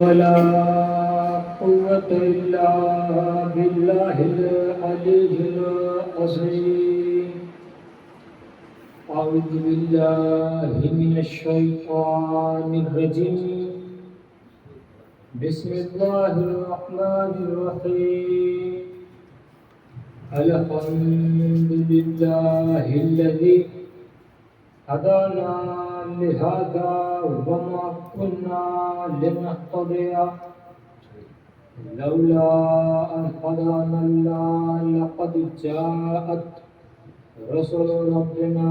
ولا قوة إلا بالله العلي العظيم. أعوذ بالله من الشيطان الرجيم. بسم الله الرحمن الرحيم. الحمد لله الذي هدانا لهذا وما كنا لنهتدي لولا أن هدانا الله. لقد جاءت رسل ربنا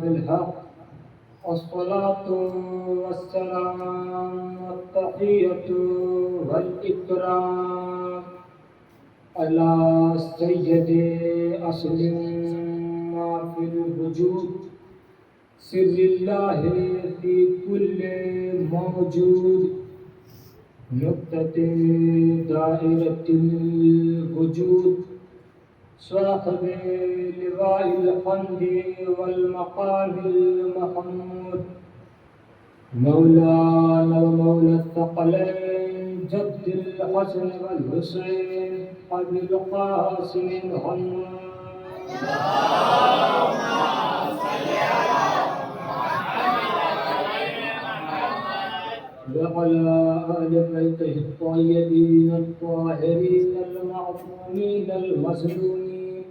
بالحق. الصلاة والسلام والتحية والإكرام على سيد أصل ما في الوجود، سر الله في كل موجود، نقطة دائرة الوجود، صاحب لواء الحمد والمقام المحمود، مولانا ومولى الثقلين جد الحسن والحسين أبي القاسم محمد. وعلى آل بيته الطيبين الطاهرين المعصومين المظلومين،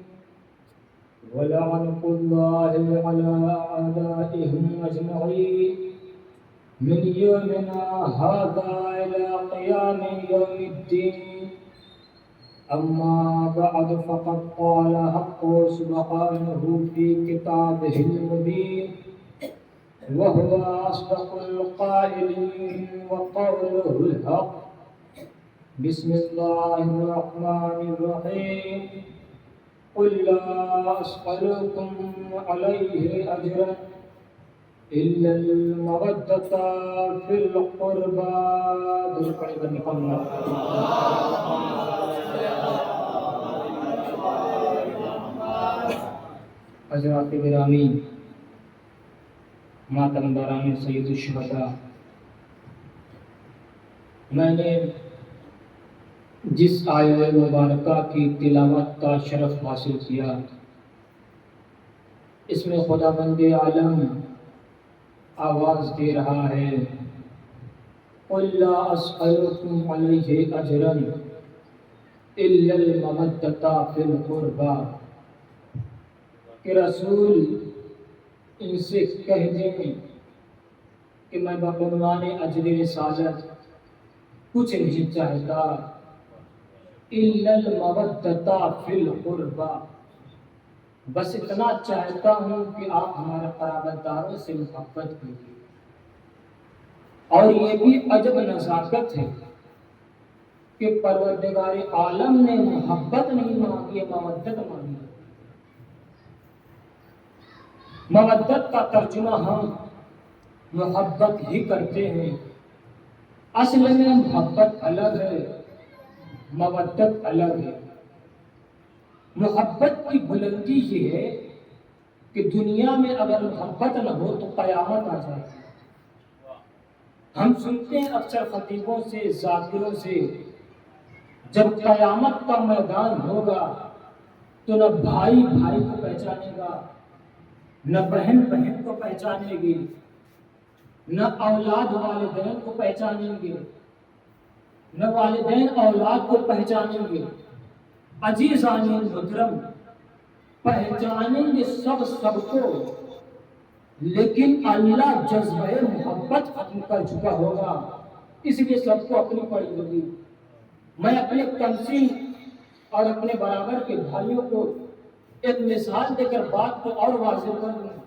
ولعنة الله على أعدائهم أجمعين من يومنا هذا إلى قيام يوم الدين. أما بعد، فقد قال حق سبحانه في كتابه المبين، وهو أصدق القائلين وقوله الحق. بسم الله الرحمن الرحيم. قل لا أسألكم عليه أجرا إلا المودة في القربى. حضرات گرامی، ماتمداران سید الشہداء، میں نے جس آیہ مبارکہ کی تلاوت کا شرف حاصل کیا، اس میں خداوند عالم آواز دے رہا ہے، قل لا اسألکم علیہ اجرا الا المودۃ فی القربى، کہ رسول ان سے کہہ دیں کہ میں بعنوان اجر رسالت کچھ نہیں چاہتا، الا المودۃ فی القربى، بس اتنا چاہتا ہوں کہ آپ ہمارے قرابت داروں سے محبت کیجیے. اور یہ بھی عجب نزاکت ہے کہ پروردگار عالم نے محبت نہیں مانگی، مودت مانگی. مودت کا ترجمہ ہم محبت ہی کرتے ہیں، اصل میں محبت الگ ہے، مودت الگ ہے. محبت کی بلندی یہ ہے کہ دنیا میں اگر محبت نہ ہو تو قیامت آ جائے. ہم سنتے ہیں اکثر خطیبوں سے، ذاکروں سے، جب قیامت کا میدان ہوگا تو نہ بھائی بھائی کو پہچانے گا، نہ بہن بہن کو پہچانے گی، نہ اولاد والدین کو پہچانیں گے، نہ والدین اولاد کو پہچانیں گے. عزیزان محترم، پہچانیں گے سب کو، لیکن اللہ جذبہ محبت ختم کر چکا ہوگا، اس لیے سب کو اپنی پڑی ہوگی. میں اپنے تمثیل اور اپنے برابر کے بھائیوں کو ایک مثال دے کر بات کو اور واضح کر دوں.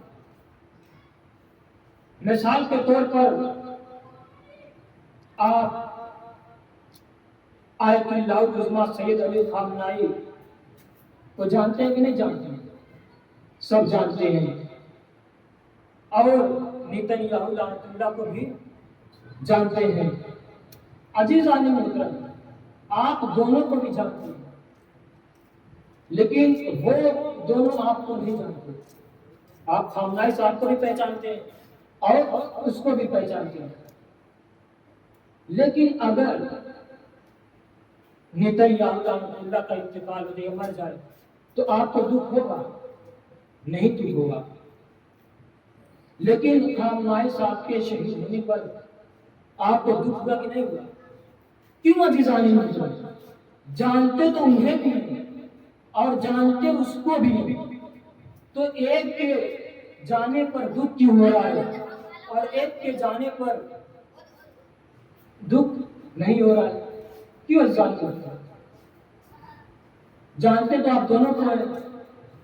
مثال کے طور پر آپ آیت اللہ العظمیٰ سید علی خامنائی کو جانتے ہیں کہ نہیں جانتے ہیں؟ سب جانتے ہیں. اور نیتن یاہو لعنت اللہ کو بھی جانتے ہیں. عزیزان محترم، آپ دونوں کو بھی جانتے ہیں، لیکن وہ دونوں آپ کو نہیں جانتے. آپ خامنائی صاحب کو بھی پہچانتے ہیں اور اس کو بھی پہچانتے ہیں. لیکن اگر نیتنیاہو رحمۃ اللہ کا انتقال ہو جائے، مر جائے، تو آپ کو دکھ ہوگا؟ نہیں دکھ ہوگا۔ لیکن خامنہ صاحب کے شہید ہونے پر آپ کو دکھ ہوا کہ نہیں ہوا؟ کیوں عزیزان محترم؟ جانتے تو انہیں بھی نہیں اور جانتے اس کو بھی نہیں، تو ایک کے جانے پر دکھ کیوں ہو رہا ہے اور ایک کے جانے پر دکھ نہیں ہو رہا ہے؟ کیوں عزیزان محترم؟ جانتے تو آپ دونوں کو ہیں،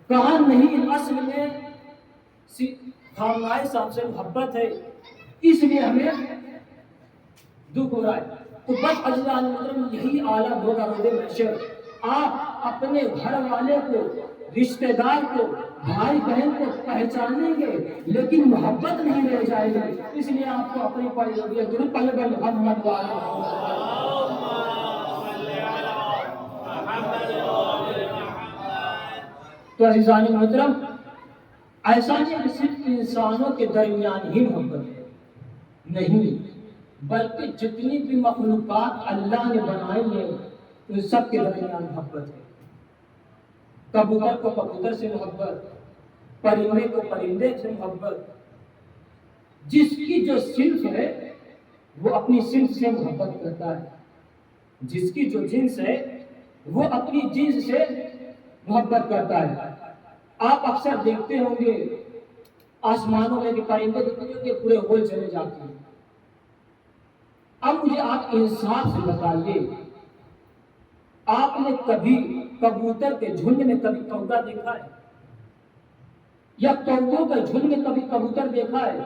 کہاں نہیں اصل میں خامنہ صاحب سے محبت ہے، اس لیے ہمیں دکھ ہو رہا ہے۔ تو بس عزیزان محترم یہی عالم ہوگا روز محشر۔ آپ اپنے گھر والے کو، رشتہ دار کو، بھائی بہن کو پہچانیں گے لیکن محبت نہیں رہ جائے گی، اس لیے آپ کو اپنی پڑھی ہوگی درود پڑھ لیں محمد تو عزیزان محترم ایسا نہیں کہ صرف انسانوں کے درمیان ہی محبت ہے، نہیں، بلکہ جتنی بھی مخلوقات اللہ نے بنائی ہیں ان سب کے درمیان محبت ہے۔ کبوتر کو کبوتر سے محبت، پرندے کو پرندے سے محبت، جس کی جو صنف ہے وہ اپنی صنف سے محبت کرتا ہے، جس کی جو جنس ہے وہ اپنی جنس سے محبت کرتا ہے۔ آپ اکثر دیکھتے ہوں گے آسمانوں میں کہ پرندے کے پورے ہول چلے جاتے ہیں۔ اب مجھے آپ انصاف سے بتائیے، آپ نے کبھی کبوتر کے جھنڈ میں کبھی کوگا دیکھا ہے یا کوگوں کے جھنڈ میں کبھی کبوتر دیکھا ہے؟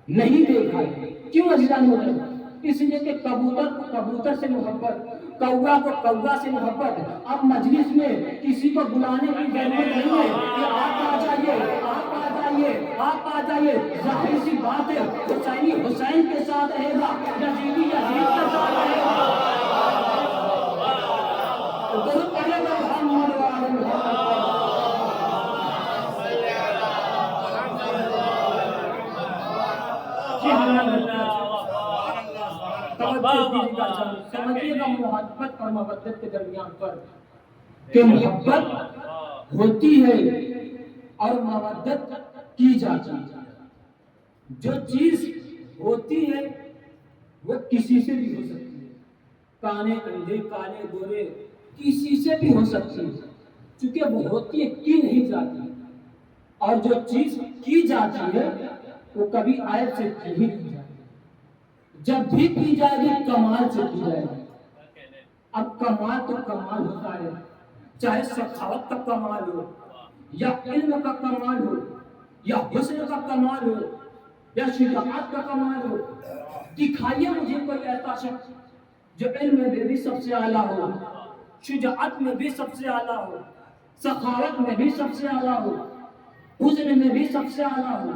نہیں دیکھا ہے۔ کیوں عزیزان محترم؟ اس لیے کہ کبوتر کو کبوتر سے محبت، کوگا کو کوگا سے محبت۔ اب مجلس میں کسی کو بلانے کی ضرورت نہیں ہے کہ آپ آ جائیے، آپ آ جائیے، آپ آ جائیے، ظاہر سی بات ہے حسینی حسین کے ساتھ رہے گا، یزیدی یزید کے ساتھ رہے گا۔ درود پڑھیے گا محمد وعلی محمد۔ سمجھیے گا محبت اور مودت کے درمیان فرق، کہ محبت ہوتی ہے اور مودت کی جاتی ہے۔ جو چیز ہوتی ہے وہ کسی سے بھی ہو سکتی ہے، کانے اندھے کالے گورے کسی سے بھی ہو سکتی ہے، چونکہ وہ ہوتی ہے کی نہیں جاتی، اور جو چیز کی جاتی ہے وہ کبھی عیب سے کی ہی نہیں جاتی، جب بھی کی جائے گی کمال سے کی جائے گی۔ اب کمال تو کمال ہوتا ہے، چاہے سخاوت کا کمال ہو یا علم کا کمال ہو یا حسن کا کمال ہو یا شجاعت کا کمال ہو۔ دکھائیے مجھے کوئی ایسا شخص جو علم میں بھی سب سے اعلیٰ ہو، شجاعت میں بھی سب سے اعلیٰ ہو، سخاوت میں بھی سب سے اعلیٰ ہو، حسن میں بھی سب سے اعلیٰ ہو۔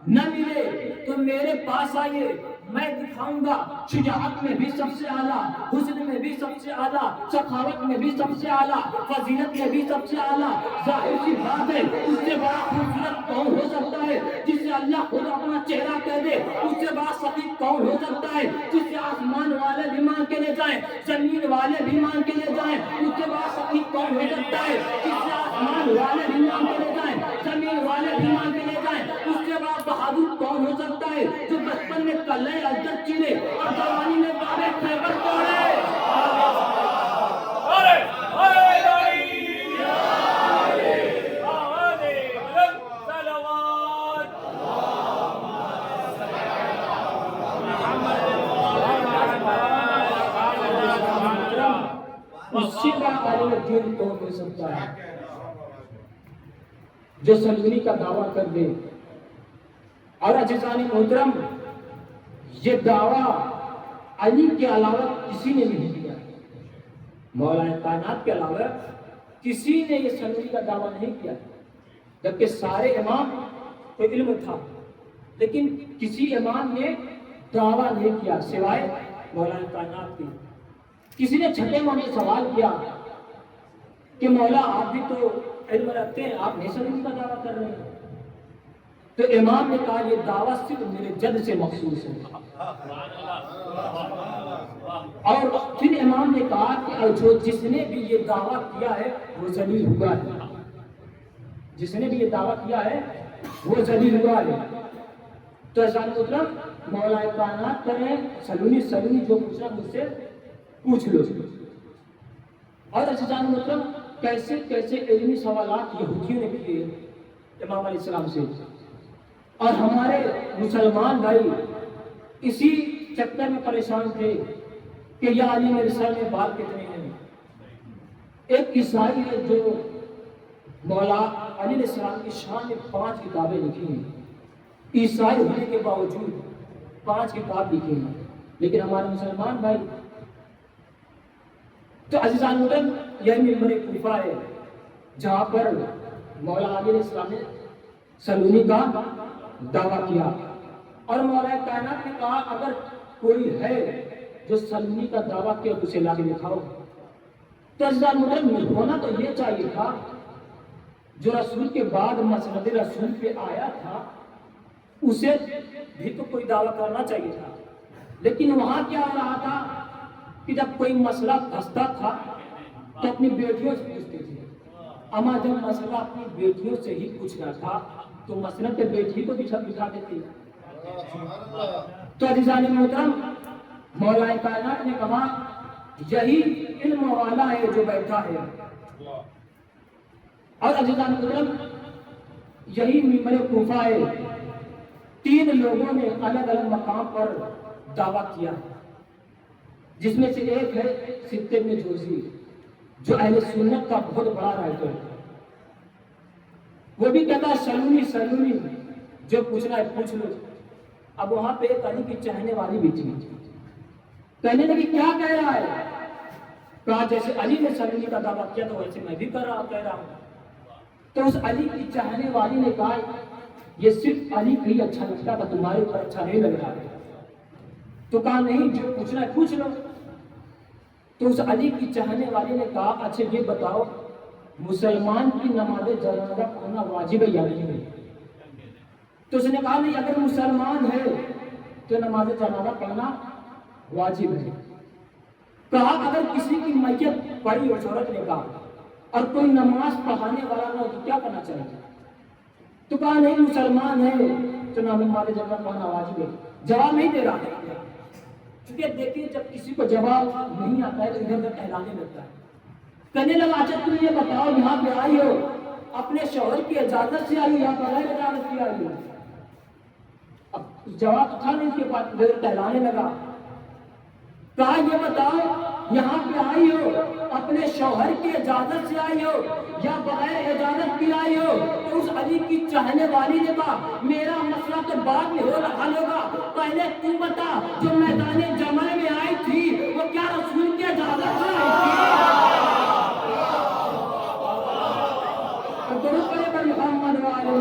نہ ملے تو میرے پاس آئیے، میں دکھاؤں گا شجاعت میں بھی سب سے اعلیٰ، حسن میں بھی سب سے اعلیٰ، سخاوت میں بھی سب سے اعلیٰ، فضیلت میں بھی سب سے اعلیٰ۔ ظاہر سی بات ہے اس سے بڑا خوبصورت کون ہو سکتا ہے جس سے اللہ خود اپنا چہرہ کہہ دے؟ اس سے بڑا سخی کون ہو سکتا ہے جس سے آسمان والے بھی مان کے لے جائیں، زمین والے بھی مان کے لے جائیں؟ اس سے بڑا سخی کون ہو سکتا ہے جس سے آسمان والے بھی مان کے لے جائیں، زمین والے بھی مان کے لے جائیں؟ اس سے بڑا بہادر کون ہو سکتا ہے جو بچپن میں کلے عزت چلے اور جوانی میں بابے خیبر توڑے؟ اس سے بڑا عالم دین کون ہو سکتا ہے جو سلمی کا دعویٰ کر دے؟ اور عزیزان محترم یہ دعویٰ علی کے علاوہ کسی نے نہیں کیا، مولا کائنات کے علاوہ کسی نے یہ سلمی کا دعویٰ نہیں کیا، جبکہ سارے امام کو علم تھا لیکن کسی امام نے دعویٰ نہیں کیا سوائے مولا کائنات کے۔ کسی نے چھٹے امام سے سوال کیا کہ مولا آپ بھی تو علم رکھتے ہیں، آپ نہیں سلمی کا دعویٰ کر رہے ہیں؟ تو امام نے کہا یہ دعوت صرف میرے جد سے مخصوص ہے. اور پھر امام نے کہا کہ جس نے بھی یہ دعویٰ کیا ہے وہ ذلیل ہوا ہے. جس نے بھی یہ دعویٰ کیا ہے وہ ذلیل ہوا ہے. تو عزیزان محترم مولا کائنات کریں سلونی جو پوچھنا مجھ سے پوچھ لو. اور عزیزان محترم کیسے کیسے علمی سوالات یہودیوں نے کیے امام علیہ السلام سے. اور ہمارے مسلمان بھائی اسی چکر میں پریشان تھے کہ یا علی میرے سر میں بال کتنے ہیں. ایک عیسائی ہے جو مولا علی علیہ السلام کی شان میں 5 کتابیں لکھی ہیں. عیسائی ہونے کے باوجود 5 کتاب لکھی ہیں. لیکن ہمارے مسلمان بھائی تو عزیزان محترم یہ ممبر کوفہ ہے جہاں پر مولا علی علیہ السلام نے سلونی کا دعویٰ کیا. اور مولا کائنات نے کہا اگر کوئی ہے جو سلونی کا دعویٰ کیا اسے لا کے دکھاؤ. تو عزیزان محترم ہونا تو یہ چاہیے تھا جو رسول کے بعد مسند رسول پہ آیا تھا اسے بھی تو کوئی دعویٰ کرنا چاہیے تھا. لیکن وہاں کیا ہو رہا تھا کہ جب کوئی مسئلہ پھنستا تھا تو اپنی بیٹیوں سے پوچھتے تھے. اما جب مسئلہ اپنی بیٹیوں سے ہی پوچھنا تھا تو مسئلہ کے بیٹی کو بھی بٹھا دیتے. تو عزیزان محترم مولا کائنات نے کہا یہی علم والا ہے جو بیٹھا ہے. اور عزیزان محترم یہی ممبر کوفہ ہے. 3 لوگوں نے الگ الگ مقام پر دعویٰ کیا جس میں سے ایک ہے سبط ابن جوزی جو اہل سنت کا بہت بڑا رائٹر ہے. وہ بھی کہتا ہے سلونی جو پوچھنا ہے پوچھ لو. اب وہاں پہ ایک علی کی چاہنے والی بھی تھی. کہنے لگی کیا کہہ رہا ہے؟ کہا جیسے علی نے سلونی کا دعویٰ کیا تو ویسے میں بھی کہہ رہا ہوں. تو اس علی کی چاہنے والی نے کہا یہ صرف علی کو ہی اچھا لگتا تھا تمہارے اوپر اچھا نہیں لگ رہا ہے. تو کہا نہیں جو پوچھنا ہے پوچھ لو. تو اس علی کی چاہنے والی نے کہا اچھا یہ بتاؤ مسلمان کی نماز جنازہ پڑھنا واجب ہے یا نہیں ہے؟ تو اس نے کہا نہیں اگر مسلمان ہے تو نماز جنازہ پڑھنا واجب ہے. کہا اگر کسی کی میت پڑی اور عورت نے کہا اور کوئی نماز پڑھانے والا نہ ہو تو کیا کرنا چاہیے؟ تو کہا نہیں مسلمان ہے تو نماز جنازہ پڑھنا واجب ہے. جواب نہیں دے رہا ہے کیونکہ دیکھیے جب کسی کو جواب نہیں آتا ہے تو ادھر ادھر ٹہلانے لگتا ہے. کہنے لگا اچھا تم یہ بتاؤ یہاں پہ آئی ہو اپنے شوہر کی اجازت سے آئی ہو یا بغیر اجازت سے آئی ہو؟ اب جواب تھا نہیں اس کے بعد ادھر ٹہلانے لگا. کہا یہ بتاؤ یہاں پہ آئی ہو اپنے شوہر کی اجازت سے آئی ہو یا بغیر اجازت کی آئی ہو؟ تو اس علی کی چاہنے والی نے کہا میرا مسئلہ تو بعد میں حل ہوگا، پہلے تو بتا جو میدان جمع میں آئی تھی وہ کیا رسول کی اجازت سے آئی تھی؟ محمد والے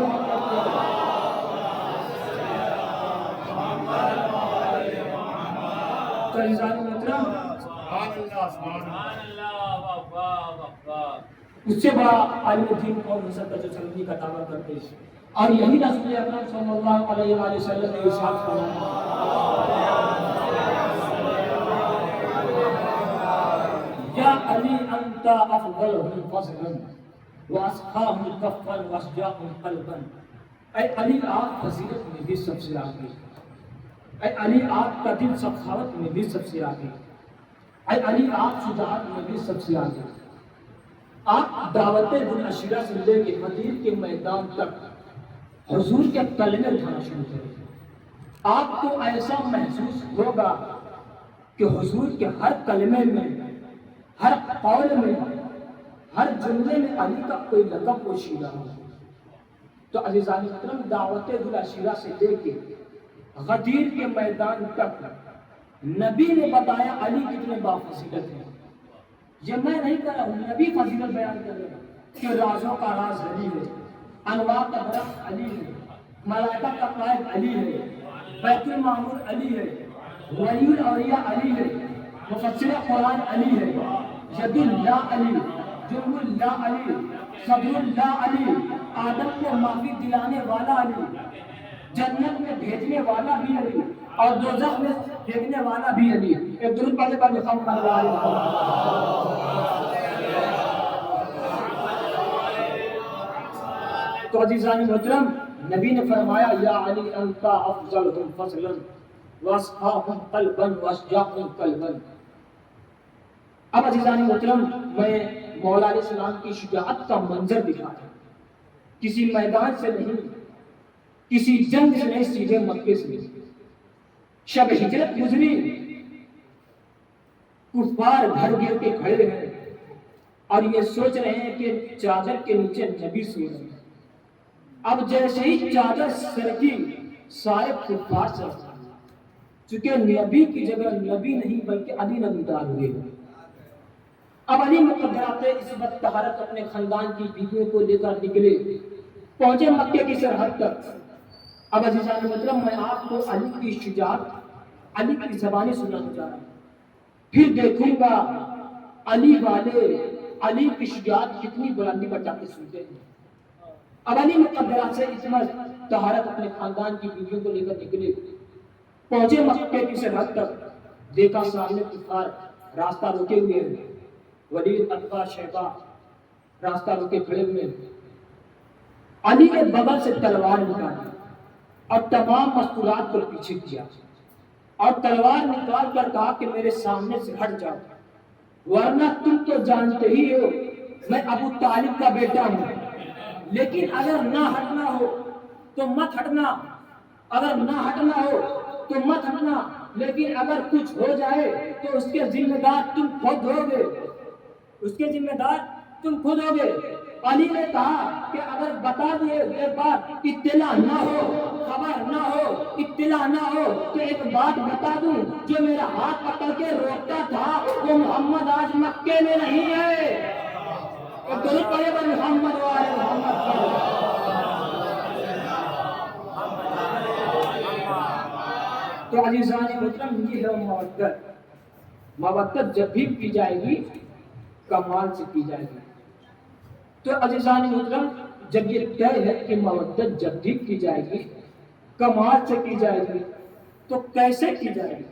اس سے بڑا عالم دین کون ہو سکتا جو سلونی کا دعویٰ کرتے ہیں. اور یہی رسول اکرم صلی اللہ علیہ وآلہ وسلم نے ارشاد فرمایا یا علی انت افضلهم فضلا واسخاهم کفا واشجاعهم قلبا. اے علی آپ فضیلت میں بھی سب سے آگے، اے علی آپ کا دل سخاوت میں بھی سب سے آگے، اے علی آپ شجاعت میں بھی سب سے آگے. آپ دعوت العشیرہ سے لے کے غدیر کے میدان تک حضور کے کلمے اٹھانا شروع کریں. آپ کو ایسا محسوس ہوگا کہ حضور کے ہر کلمے میں، ہر قول میں، ہر جملے میں علی کا کوئی لقب پوشیدہ ہو. تو عزیزان محترم دعوت العشیرہ سے لے کے غدیر کے میدان تک نبی نے بتایا علی کتنے بافضیلت ہیں. یہ میں نہیں کر رہا ہوں، نبی فضیلت بیان کر رہا کہ رازوں کا راز علی ہے، انوار کا درخت علی ہے، ملائکہ کا قائد علی ہے، بیت المعمور علی ہے، ولی الاولیاء علی ہے، مفسر قرآن علی ہے، ید اللہ علی، جرم اللہ علی، صدر اللہ علی، آدم کو معافی دلانے والا علی. جنت میں بھیجنے والا بھی علی اور دوزخ میں پھینکنے والا بھی علی. ایک درود پڑھنے پر محمد صلی اللہ علیہ وسلم. تو عزیزان محترم نبی نے فرمایا یا علی انت افضلهم فضلا واصفاهم قلبا واشجعهم قلبا. اب عزیزان محترم میں مولا علیہ السلام کی شجاعت کا منظر دکھاتا ہوں. کسی میدان سے نہیں, کسی جنگ سے نہیں, سیدھے مکے سے. شب ہجرت گزری, کفار گھر گر کے کھڑے ہیں اور یہ سوچ رہے ہیں کہ چادر کے نیچے نبی سو رہے ہیں. اب جیسے ہی چادر سرکی سارے کفار سر, چونکہ نبی کی جگہ نبی نہیں بلکہ علی نمودار ہوئے. اب علی مقدرات عصمت طہارت اپنے خاندان کی بیویوں کو لے کر نکلے, پہنچے مکے کی سرحد تک. اب عزیزان محترم میں آپ کو علی کی شجاعت, علی کی زبانیں سنانا چاہ رہا ہوں, پھر دیکھوں گا علی والے علی کی شجاعت کتنی بلندی بٹا کے سنتے ہیں. اب علی مقدرات سے عصمت طہارت اپنے خاندان کی بیویوں کو لے کر نکلے, پہنچے مکے کی سرحد تک. دیکھا سامنے کفار راستہ روکے ہوئے ہیں, ولید, عتبہ, شیبہ راستہ روکے کھڑے ہوئے. علی نے بغل سے تلوار نکالی اور تمام مستورات کو پیچھے کیا اور تلوار نکال کر کہا کہ میرے سامنے سے ہٹ جاؤ, ورنہ تم تو جانتے ہی ہو میں ابو طالب کا بیٹا ہوں. لیکن اگر نہ ہٹنا ہو تو مت ہٹنا, اگر نہ ہٹنا ہو تو مت ہٹنا, لیکن اگر کچھ ہو جائے تو اس کے ذمہ دار تم خود ہوگے, اس کے ذمہ دار تم خود ہوگے. علی نے کہا کہ اگر بتا دیے ایک بات اطلاع نہ ہو, خبر نہ ہو, اطلاع نہ ہو تو ایک بات بتا دوں, جو میرا ہاتھ پکڑ کے روکتا تھا وہ محمد آج مکے میں نہیں ہے. اور درود پڑھے پر محمد وآل محمد. تو عزیزان محترم یہ ہے مودت. مودت جب بھی کی جائے گی کمال سے کی جائے گی. تو عزیزان محترم جب یہ طے ہے کہ مودت جب بھی کی جائے گی کمال سے کی جائے گی تو کیسے کی جائے گی,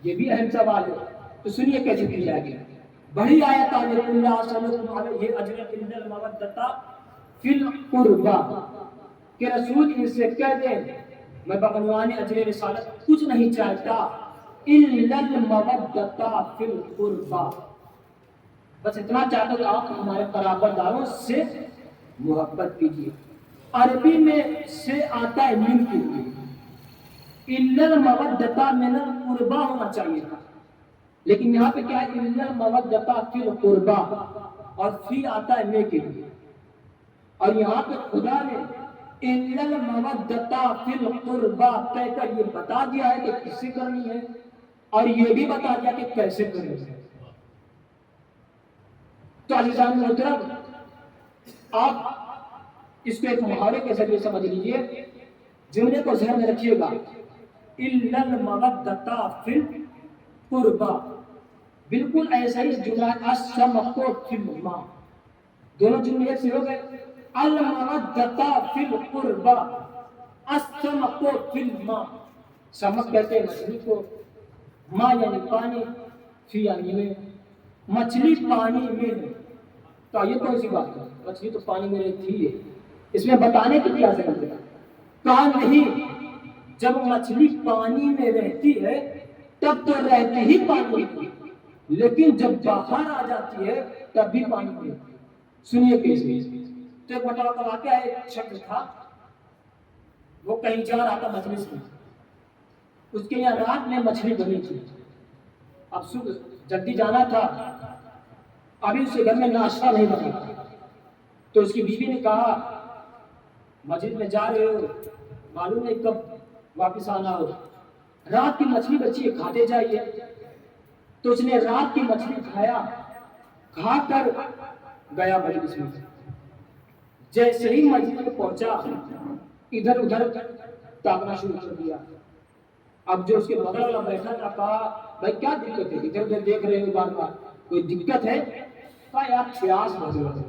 یہ بھی اہم سوال ہے. تو سنیے کیسے کی جائے گی. بڑی آیت ہے اللہ صلی اللہ علیہ اجر ان المودۃ فی القربہ کہ رسول ان سے کہہ دیں میں بعنوان اجر رسالت کچھ نہیں چاہتا الا المودۃ فی القربہ, بس اتنا چاہتا کہ آپ ہمارے قرابت داروں سے محبت کیجیے. عربی میں سے آتا ہے من کے لیے, الا المودۃ من القربہ ہونا چاہیے تھا, لیکن یہاں پہ کیا ہے الا المودۃ فی القربہ اور فی آتا ہے میں کے لیے. اور یہاں پہ خدا نے الا المودۃ فی القربہ کہہ کر یہ بتا دیا ہے کہ کس سے کرنی ہے اور یہ بھی بتا دیا کہ کیسے کرنی ہے. تو عزیزان محترم آپ اس کو ایک محاورے کے ذریعے سمجھ لیجئے, جملے کو ذہن میں رکھیے گا. الا المودۃ فی القربہ, بالکل ایسا ہی جملہ الشمق فی الماء, دونوں جملے ایک سے ہو گئے. المودۃ فی القربہ, الشمق فی الماء, شمق کہتے ہیں مچھلی کو, ماء یعنی پانی, فی یعنی میں, مچھلی پانی میں ہے. تو یہ کون سی بات ہے, مچھلی تو پانی میں رہتی ہے, اس میں بتانے کی کیا ضرورت ہے. کہا نہیں, جب مچھلی پانی میں رہتی ہے تب تو رہتی ہی پانی میں, لیکن جب باہر آ جاتی ہے تب بھی پانی میں. سنیے کیسے. تو ایک مرتبہ کا واقعہ ہے, ایک شخص تھا وہ کہیں جا رہا تھا مجلس میں, اس کے یہاں رات میں مچھلی بنی تھی. اب صبح جلدی جانا تھا, ابھی اس کے گھر میں ناشتہ نہیں بنا, تو اس کی بیوی نے کہا مسجد میں جا رہے ہو, معلوم نہیں کب واپس آنا ہو, رات کی مچھلی بچی ہے کھاتے جائیے. تو اس نے رات کی مچھلی کھایا, کھا کر گیا مجلس میں. جیسے ہی مسجد میں پہنچا ادھر ادھر تاکنا شروع کر دیا. اب جو اس کے بغل والا بیٹھا تھا کہا بھائی کیا دقت ہے, ادھر ادھر دیکھ رہے ہو بار بار, کوئی دقت ہے؟ کہا یار پیاس بہت لگی.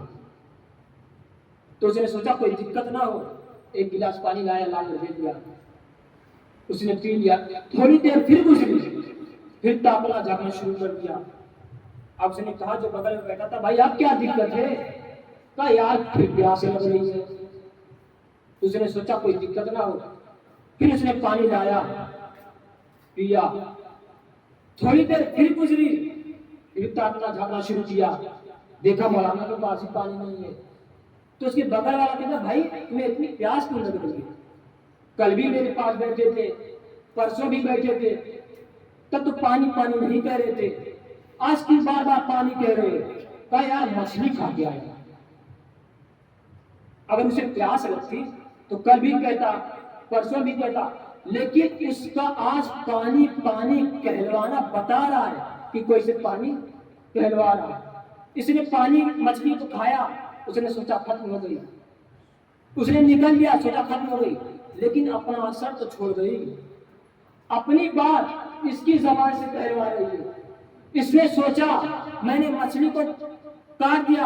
تو اس نے سوچا کوئی دقت نہ ہو, ایک گلاس پانی لایا, لا کر دے دیا. اس نے پی لیا، تھوڑی دیر پھر گزری، پھر تاپنا جاگنا شروع کر دیا۔ اب اس نے کہا جو بغل میں بیٹھا تھا، بھائی آپ کیا دقت ہے؟ کہا یار پھر پیاس لگ رہی ہے۔ اس نے سوچا کوئی دقت نہ ہو، پھر اس نے پانی لایا، پیا، تھوڑی دیر پھر گزری، پھر تاپنا جھاگنا شروع کیا، دیکھا مولانا کے پاس ہی پانی نہیں ہے۔ تو اس کے بغل والا کہتا بھائی تمہیں اتنی پیاس کیوں لگ رہی ہے؟ کل بھی میرے پاس بیٹھے تھے، پرسوں بھی بیٹھے تھے، تب تو پانی پانی نہیں کہہ رہے تھے، آج کی بار بار پانی کہہ رہے ہو۔ کہا یار مچھلی کھا کے آیا۔ اگر اسے پیاس لگتی تو کل بھی کہتا، پرسوں بھی کہتا، لیکن اس کا آج پانی پانی کہلوانا بتا رہا ہے کہ کوئی سے پانی کہلوا رہا ہے۔ اس نے پانی مچھلی کو کھایا، اس نے سوچا ختم ہو گئی، اس نے نکل لیا، سوچا ختم ہو گئی، لیکن اپنا اثر تو چھوڑ گئی، اپنی بات اس کی زبان سے کہلوا رہی ہے۔ اس نے سوچا میں نے مچھلی کو کاٹ دیا،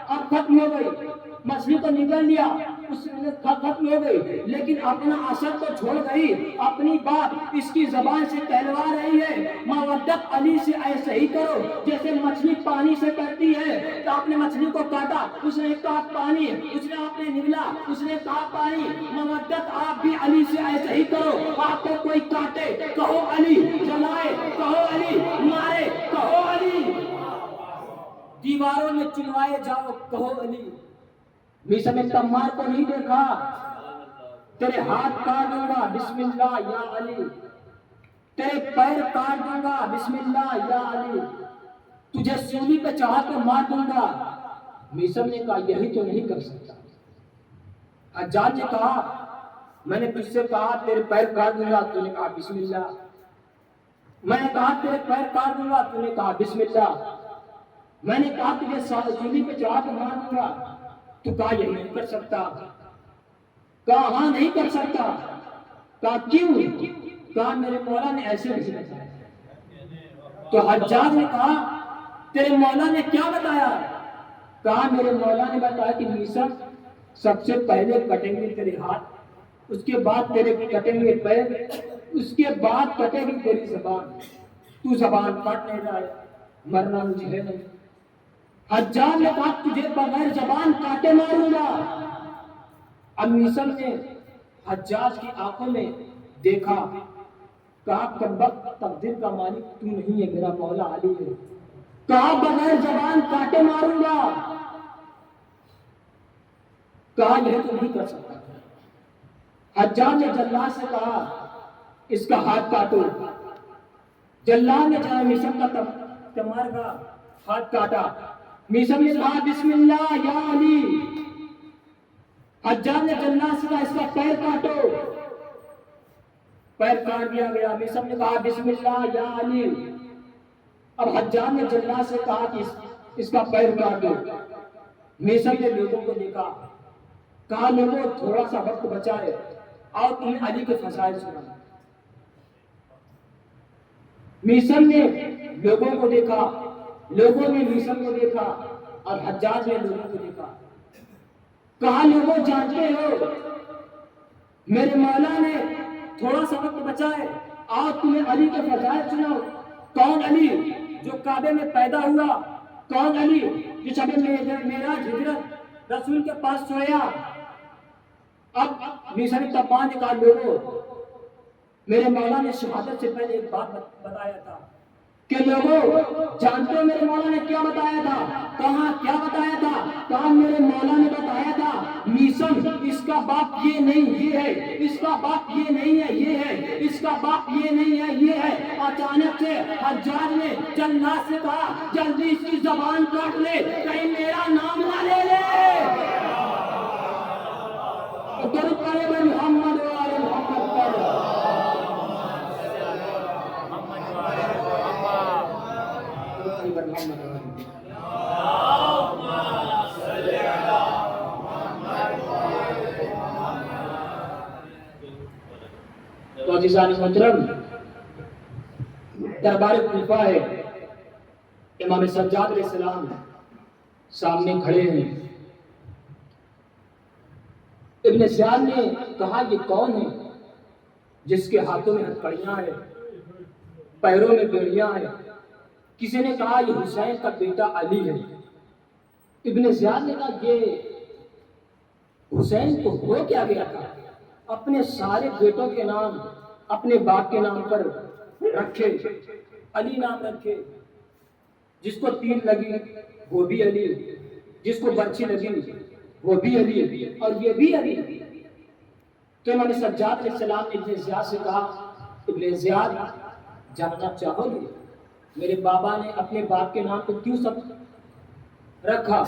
اب ختم ہو گئی، مچھلی کو نکل لیا، اس نے ختم ہو گئی، لیکن اپنا اثر تو چھوڑ گئی، اپنی بات اس کی زبان سے کہلوا رہی ہے۔ مودت علی سے ایسے ہی کرو جیسے مچھلی پانی سے کرتی ہے۔ تو آپ نے مچھلی کو کاٹا، اس نے کہا پانی، اس نے آپ نے نگلا، اس نے کہا پانی۔ مودت آپ بھی علی سے ایسے ہی کرو، آپ کو کوئی کاٹے کہو علی، جلائے کہو علی، مارے کہو علی، دیواروں میں چنوائے جاؤ کہو علی۔ میسا میں تمار کو نہیں دیکھا، تیرے ہاتھ کاٹ دوں گا بسم اللہ یا علی، تیرے پیر کاٹ دوں گا بسم اللہ یا علی، تجھے سولی پہ چڑھا کے مار دوں گا۔ میسا نے کہا یہی تو نہیں کر سکتا۔ حجاج نے کہا میں نے تجھ سے کہا تیرے پیر کاٹ دوں گا، تو نے کہا بسم اللہ، میں نے کہا تیرے پیر کاٹ دوں گا، تو نے کہا بسم اللہ، میں نے کہا تجھے سولی پہ چڑھا کے مار دوں گا، تو کہا یہ نہیں کر سکتا۔ کہا ہاں نہیں کر سکتا۔ کہا کیوں؟ کہا میرے مولا نے ایسے نہیں بتایا۔ تو حجاج نے کہا تیرے مولا نے کیا بتایا؟ کہا میرے مولا نے بتایا کہ میسا سب سے پہلے کٹیں گے تیرے ہاتھ، اس کے بعد تیرے کٹیں گے پیر، اس کے بعد کٹے گی تیری زبان، تو زبان کاٹ نہیں رہا ہے، مرنا مجھے ہے نہیں۔ حجاج نے کہا تجھے بغیر زبان کاٹے ماروں گا۔ اب میسا نے حجاج کی آنکھوں میں دیکھا، کہا کمبخت تقدیر کا مالک تو نہیں ہے، میرا مولا علی ہے۔ کہا بغیر زبان کاٹے ماروں گا۔ کہا یہ تو نہیں کر سکتا۔ حجاج نے جلاد سے کہا اس کا ہاتھ کاٹو۔ جلاد نے جہاں میسا کا تمار کا ہاتھ کاٹا، میسا نے کہا بسم اللہ یا علی۔ حجاج نے جلاد سے کہا اس کا پیر کاٹو، پیر کاٹ دیا گیا۔ میسا نے کہا بسم اللہ یا علی۔ اب حجاج نے جلاد سے کہا کہ اس کا پیر کاٹو۔ میسا نے لوگوں کو دیکھا، کہا لوگوں تھوڑا سا وقت بچا ہے، اور تمہیں علی کے فضائل سنا۔ میسا نے لوگوں کو دیکھا، لوگوں نے میسا کو دیکھا، اور حجاج نے لوگوں کو دیکھا۔ کہا لوگوں جانتے ہو میرے مولا نے تھوڑا سا وقت بچا ہے، اور تمہیں علی کے فضائل سناؤ۔ کون علی جو کعبے میں پیدا ہوا؟ کون علی جو شب معراج ہجرت رسول کے پاس سویا؟ اب میسا نے تبان نے کہا لوگوں میرے مولا نے شہادت سے پہلے ایک بات بتایا تھا کہ لوگوں جانتے ہو میرے مولا نے کیا بتایا تھا؟ کہاں کیا بتایا تھا؟ کہاں میرے مولا نے بتایا تھا میسن اس کا باپ یہ نہیں یہ ہے، اس کا باپ یہ نہیں ہے یہ ہے، اس کا باپ یہ نہیں ہے یہ ہے۔ اچانک سے حجاج نے جلاد سے کہا جلدی اس کی زبان کاٹ لے، کہیں میرا نام نہ لے لے۔ درود پڑھے بھائی محمد وآل محمد پر۔ تو عزیزان محترم، دربار کوفہ ہے، امام سجاد علیہ السلام سامنے کھڑے ہیں۔ ابن زیاد نے کہا یہ کون ہے؟ جس کے ہاتھوں میں ہتھکڑیاں ہیں، پیروں میں بیڑیاں ہیں۔ کسی نے کہا یہ حسین کا بیٹا علی ہے۔ ابن زیاد نے کہا یہ حسین کو ہو کیا گیا تھا؟ اپنے سارے بیٹوں کے نام اپنے باپ کے نام پر رکھے، علی نام رکھے۔ جس کو تیر لگی وہ بھی علی، جس کو برچھی لگی وہ بھی علی، اور یہ بھی علی۔ تو انہوں نے سجاد علیہ السلام نے ابن زیاد سے کہا ابن زیاد جاننا چاہو گے میرے بابا نے اپنے باپ کے نام کو کیوں سب رکھا؟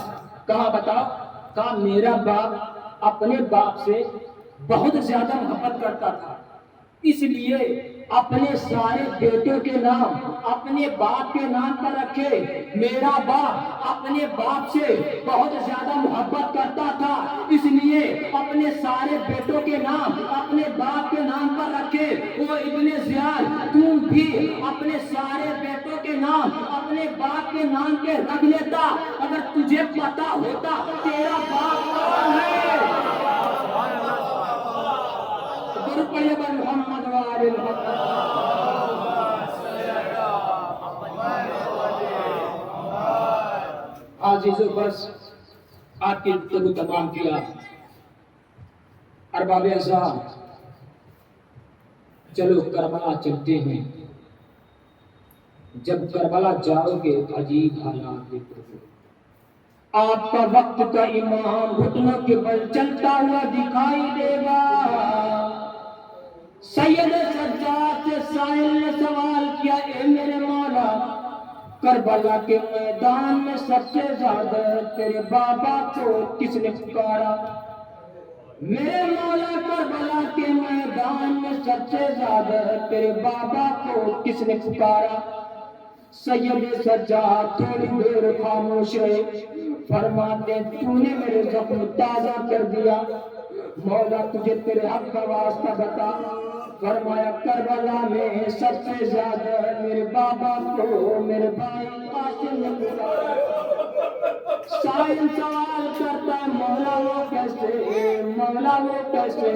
کہا بتاؤ؟ کہا میرا باپ اپنے باپ سے بہت زیادہ محبت کرتا تھا، اس لیے اپنے سارے بیٹوں کے نام اپنے باپ کے نام پر رکھے۔ میرا باپ اپنے باپ سے بہت زیادہ محبت کرتا تھا، اس لیے اپنے سارے بیٹوں کے نام اپنے باپ کے نام پر رکھے۔ وہ ابن زیاد تم بھی اپنے سارے بیٹوں کے نام اپنے باپ کے نام کے رکھ لیتا، اگر تجھے پتا ہوتا تیرا باپ کون ہے۔ محمد وآل محمد۔ عزیزو بس آپ کی گفتگو تمام کیا۔ ارباب اعظام چلو کربلا چلتے ہیں، جب کربلا جاؤ گے عجیب حالات دیکھو گے۔ آپ کا وقت کا امام گھٹنوں کے بل چلتا ہوا دکھائی دے گا۔ سید سجاد سے سائل نے سوال کیا اے میرے مولا، کربلا کے میدان میں سب سے زیادہ تیرے بابا کو کس نے پکارا؟ میرے مولا کربلا کے میدان میں سب سے زیادہ تیرے بابا کو کس نے پکارا؟ سید سجاد تھوڑی دیر خاموش رہے، فرماتے تو نے میرے زخم تازہ کر دیا، مولا تجھے تیرے حق کا واسطہ بتا۔ فرمایا کربلا میں سب سے زیادہ میرے بابا کو میرے بھائی قاسم نے پکارا۔ سائل سوال کرتا ہے مولا وہ کیسے، مولا وہ کیسے؟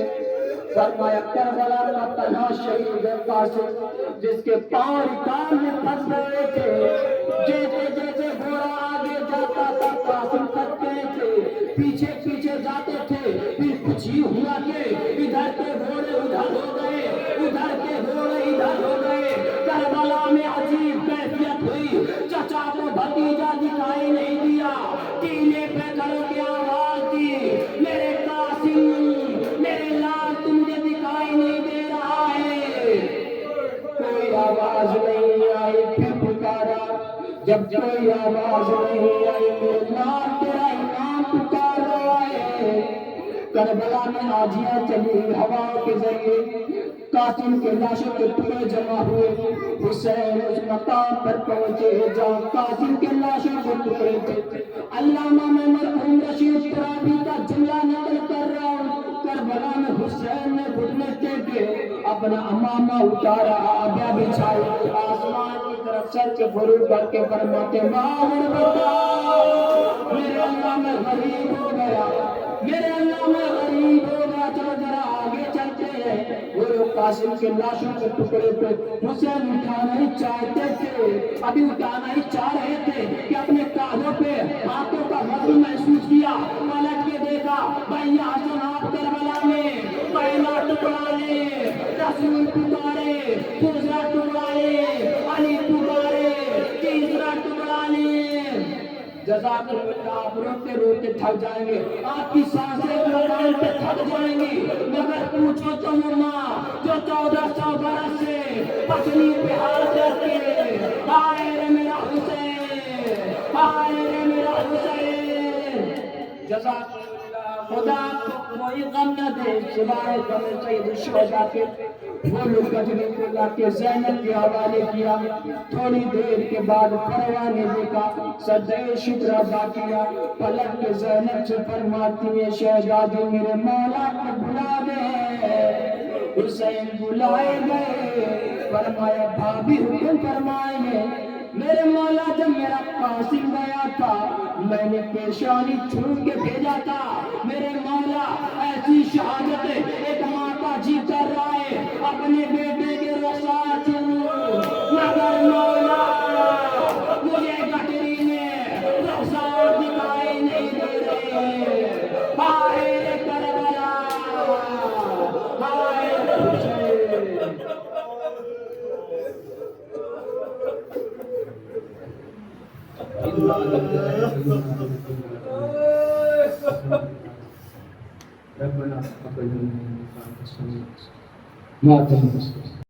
فرمایا کربلا کا تنہا شہید قاسم، جس کے پاؤں رکاب میں پھنس گئے تھے، جیسے جیسے گھوڑا آگے جاتا تھا قاسم تھکتے تھے، پیچھے پیچھے جاتے تھے، پھر کچھ ہی ہوا کہ ادھر کے گھوڑے ادھر ہو گئے، ادھر کے گھوڑے ادھر ہو گئے۔ کربلا میں عجیب کیفیت ہوئی، چچا کو بھتیجا دکھائی نہیں دیا، کیلے پہ کر کے آواز دی میرے قاسم میرے لال تمہیں دکھائی نہیں دے رہا ہے۔ کوئی آواز نہیں آئی، پھر پکارا، جب کوئی آواز نہیں آئی میرے لال تیرا امام پکار رہا ہے۔ کربلا میں آجیاں چلی ہواؤں کے ذریعے، قاسم کے لاشوں کے ٹکڑے جمع ہوئے۔ حسین اس مقام پر پہنچے جہاں قاسم کے لاشوں کے ٹکڑے تھے۔ علامہ میں مرحوم رشید ترابی کا جملہ نقل کر رہا ہوں، کربلا میں حسین نے گھٹنے ٹیکے، اپنا امامہ اتارا، آبیا بچھائی، آسمان کی طرف سر کے فرو کر کے فرماتے میرے اللہ میں غریب ہو گیا، میرے اللہ میں غریب ہو گیا، چلو ذرا آگے چلتے ہیں۔ وہ لوگ قاسم کے لاشوں کے ٹکڑے پہ حسین اٹھانا ہی چاہتے تھے، ابھی اٹھانا ہی چاہ رہے تھے کہ اپنے کاندھوں پہ ہاتھوں کا وزن محسوس کیا، پلٹ کے دیکھا، بھائی حسن آپ کربلا میں پہلا ٹکڑا لے، رسول پکارے، دوسرا ٹکڑا لے، علی پکارے، تیسرا ٹکڑا لے۔ جزاک اللہ، آپ روتے روتے تھک جائیں گے، آپ کی سانسیں لگان پہ تھک جائیں گی، مگر پوچھو تو وہ ماں جو 1400 برس سے پسلی پہ ہاتھ رکھ کے ہائے رے میرا حسین، ہائے رے میرا حسین۔ جزاک اللہ، خدا کو کوئی غم نہ دے سوائے غم سید الشہداء کے۔ وہ لوگ گجری کو لا کے زینب کے حوالے کیا، تھوڑی دیر کے بعد پروان نے دیکھا، سجدہ شکر ادا کیا، پلٹ کے زینب سے فرماتی ہے شہزادی میرے مولا کو بلا دے۔ حسین بلائے گئے، فرمایا بھابی حکم فرمائے، میرے مولا جب میرا قاسم گیا تھا میں نے پیشانی چھوڑ کے بھیجا تھا، میرے مولا ایسی شہادت ایک ماں کا جی کر رہا ہے، اپنے بیٹے کے رخسار مگر مولا مجھے گٹری میں رخسار دکھائی نہیں دے رہے. ہائے کربلا، ہائے حسین. ربنا تقبل منا انك انت السميع العليم.